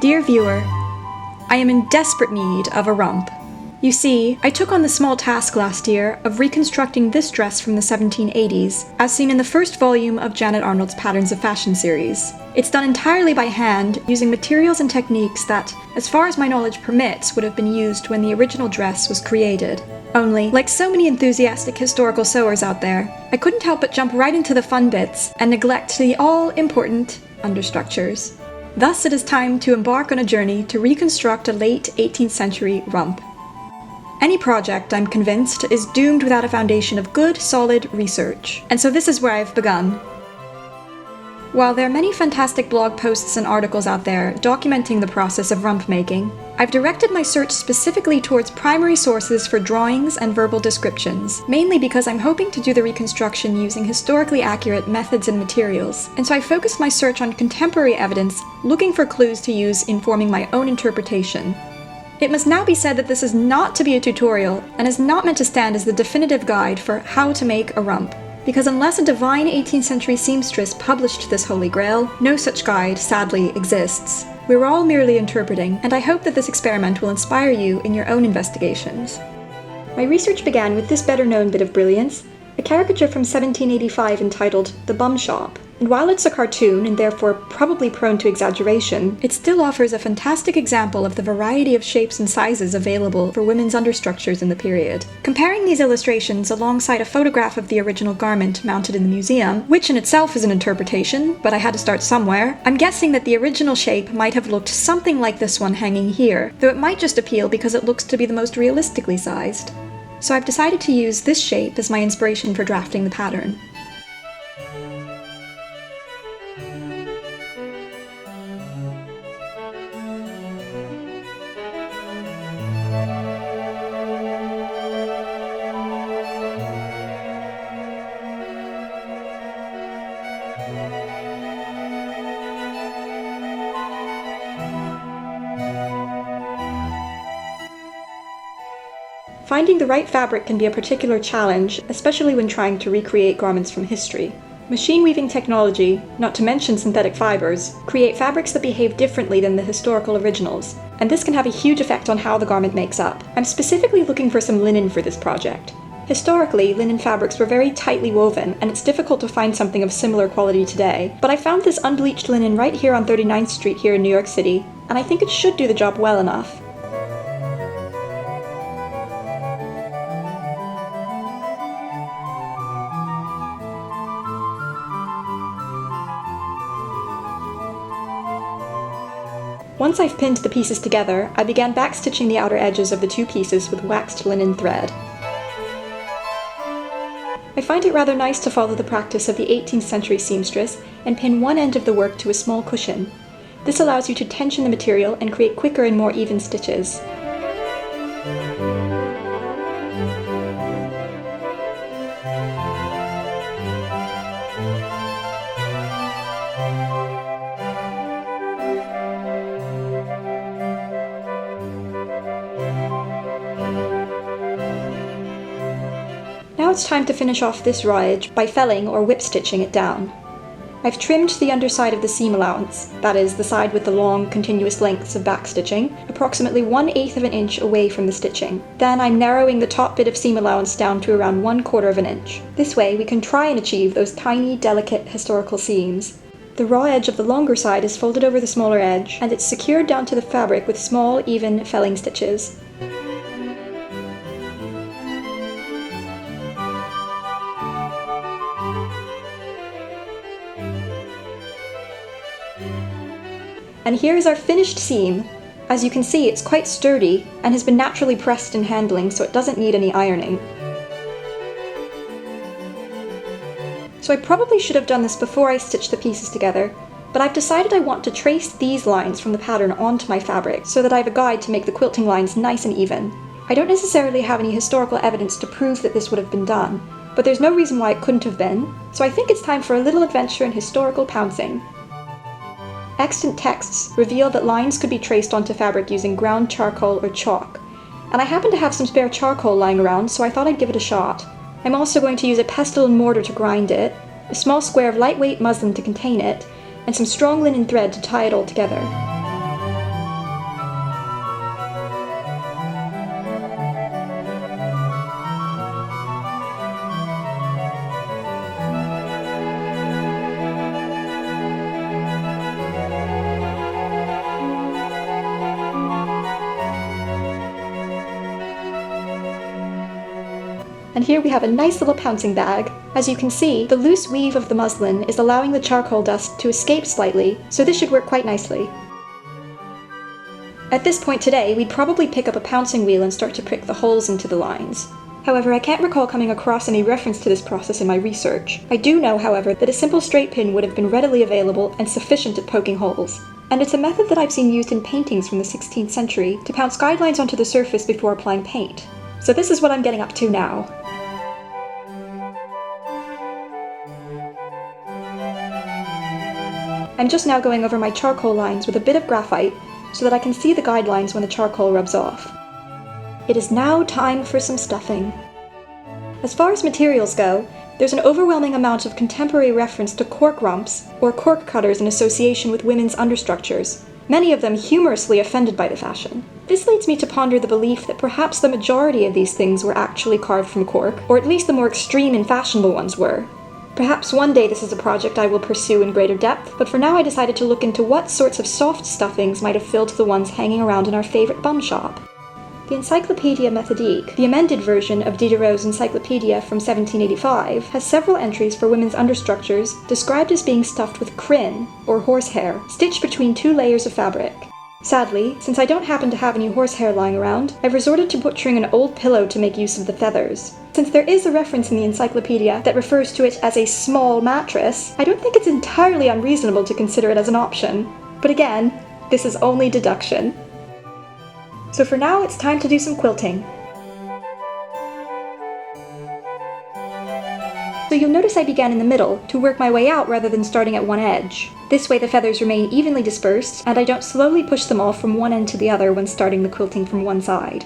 Dear viewer, I am in desperate need of a rump. You see, I took on the small task last year of reconstructing this dress from the 1780s, as seen in the first volume of Janet Arnold's Patterns of Fashion series. It's done entirely by hand, using materials and techniques that, as far as my knowledge permits, would have been used when the original dress was created. Only, like so many enthusiastic historical sewers out there, I couldn't help but jump right into the fun bits and neglect the all-important understructures. Thus, it is time to embark on a journey to reconstruct a late 18th century rump. Any project, I'm convinced, is doomed without a foundation of good, solid research, and so this is where I've begun. While there are many fantastic blog posts and articles out there documenting the process of rump making, I've directed my search specifically towards primary sources for drawings and verbal descriptions, mainly because I'm hoping to do the reconstruction using historically accurate methods and materials, and so I focused my search on contemporary evidence, looking for clues to use in forming my own interpretation. It must now be said that this is not to be a tutorial, and is not meant to stand as the definitive guide for how to make a rump. Because unless a divine 18th century seamstress published this holy grail, no such guide, sadly, exists. We're all merely interpreting, and I hope that this experiment will inspire you in your own investigations. My research began with this better-known bit of brilliance, a caricature from 1785 entitled The Bum Shop. And while it's a cartoon, and therefore probably prone to exaggeration, it still offers a fantastic example of the variety of shapes and sizes available for women's understructures in the period. Comparing these illustrations alongside a photograph of the original garment mounted in the museum, which in itself is an interpretation, but I had to start somewhere, I'm guessing that the original shape might have looked something like this one hanging here, though it might just appeal because it looks to be the most realistically sized. So I've decided to use this shape as my inspiration for drafting the pattern. Finding the right fabric can be a particular challenge, especially when trying to recreate garments from history. Machine weaving technology, not to mention synthetic fibers, create fabrics that behave differently than the historical originals, and this can have a huge effect on how the garment makes up. I'm specifically looking for some linen for this project. Historically, linen fabrics were very tightly woven, and it's difficult to find something of similar quality today, but I found this unbleached linen right here on 39th Street here in New York City, and I think it should do the job well enough. Once I've pinned the pieces together, I began backstitching the outer edges of the two pieces with waxed linen thread. I find it rather nice to follow the practice of the 18th century seamstress and pin one end of the work to a small cushion. This allows you to tension the material and create quicker and more even stitches. Now it's time to finish off this raw edge by felling or whip stitching it down. I've trimmed the underside of the seam allowance, that is, the side with the long, continuous lengths of back stitching, approximately 1/8 of an inch away from the stitching. Then I'm narrowing the top bit of seam allowance down to around 1/4 of an inch. This way we can try and achieve those tiny, delicate historical seams. The raw edge of the longer side is folded over the smaller edge, and it's secured down to the fabric with small, even felling stitches. And here is our finished seam. As you can see, it's quite sturdy and has been naturally pressed in handling, so it doesn't need any ironing. So I probably should have done this before I stitched the pieces together, but I've decided I want to trace these lines from the pattern onto my fabric so that I have a guide to make the quilting lines nice and even. I don't necessarily have any historical evidence to prove that this would have been done, but there's no reason why it couldn't have been, so I think it's time for a little adventure in historical pouncing. Extant texts reveal that lines could be traced onto fabric using ground charcoal or chalk, and I happen to have some spare charcoal lying around, so I thought I'd give it a shot. I'm also going to use a pestle and mortar to grind it, a small square of lightweight muslin to contain it, and some strong linen thread to tie it all together. And here we have a nice little pouncing bag. As you can see, the loose weave of the muslin is allowing the charcoal dust to escape slightly, so this should work quite nicely. At this point today, we'd probably pick up a pouncing wheel and start to prick the holes into the lines. However, I can't recall coming across any reference to this process in my research. I do know, however, that a simple straight pin would have been readily available and sufficient at poking holes. And it's a method that I've seen used in paintings from the 16th century to pounce guidelines onto the surface before applying paint. So this is what I'm getting up to now. I'm just now going over my charcoal lines with a bit of graphite so that I can see the guidelines when the charcoal rubs off. It is now time for some stuffing. As far as materials go, there's an overwhelming amount of contemporary reference to cork rumps, or cork cutters in association with women's understructures, many of them humorously offended by the fashion. This leads me to ponder the belief that perhaps the majority of these things were actually carved from cork, or at least the more extreme and fashionable ones were. Perhaps one day this is a project I will pursue in greater depth, but for now I decided to look into what sorts of soft stuffings might have filled the ones hanging around in our favourite bum shop. The Encyclopædia Méthodique, the amended version of Diderot's Encyclopedia from 1785, has several entries for women's understructures described as being stuffed with crin, or horsehair, stitched between 2 layers of fabric. Sadly, since I don't happen to have any horsehair lying around, I've resorted to butchering an old pillow to make use of the feathers. Since there is a reference in the encyclopedia that refers to it as a small mattress, I don't think it's entirely unreasonable to consider it as an option. But again, this is only deduction. So for now, it's time to do some quilting. So you'll notice I began in the middle, to work my way out rather than starting at one edge. This way the feathers remain evenly dispersed, and I don't slowly push them all from one end to the other when starting the quilting from one side.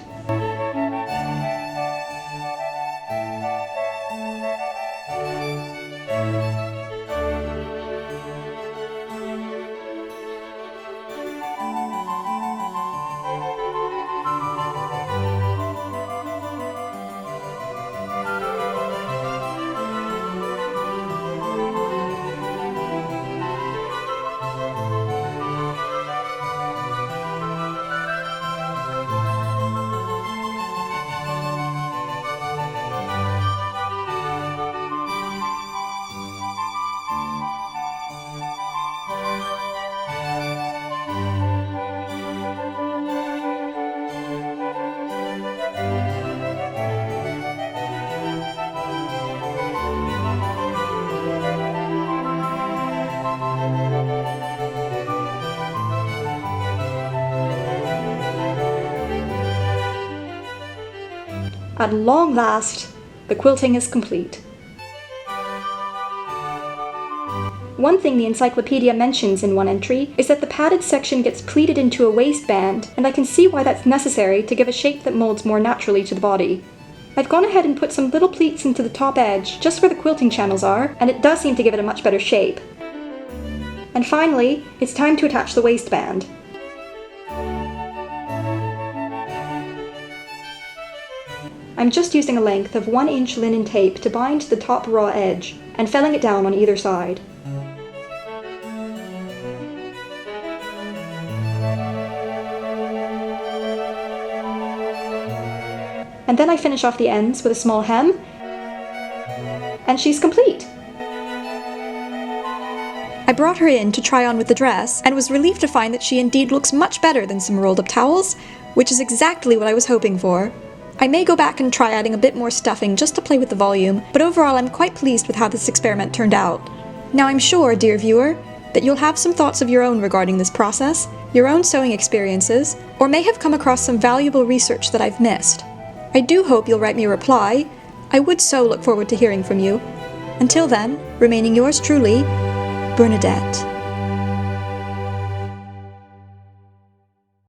At long last, the quilting is complete. One thing the encyclopedia mentions in one entry is that the padded section gets pleated into a waistband, and I can see why that's necessary to give a shape that molds more naturally to the body. I've gone ahead and put some little pleats into the top edge, just where the quilting channels are, and it does seem to give it a much better shape. And finally, it's time to attach the waistband. I'm just using a length of 1-inch linen tape to bind the top raw edge, and felling it down on either side. And then I finish off the ends with a small hem, and she's complete! I brought her in to try on with the dress, and was relieved to find that she indeed looks much better than some rolled up towels, which is exactly what I was hoping for. I may go back and try adding a bit more stuffing just to play with the volume, but overall I'm quite pleased with how this experiment turned out. Now I'm sure, dear viewer, that you'll have some thoughts of your own regarding this process, your own sewing experiences, or may have come across some valuable research that I've missed. I do hope you'll write me a reply. I would so look forward to hearing from you. Until then, remaining yours truly, Bernadette.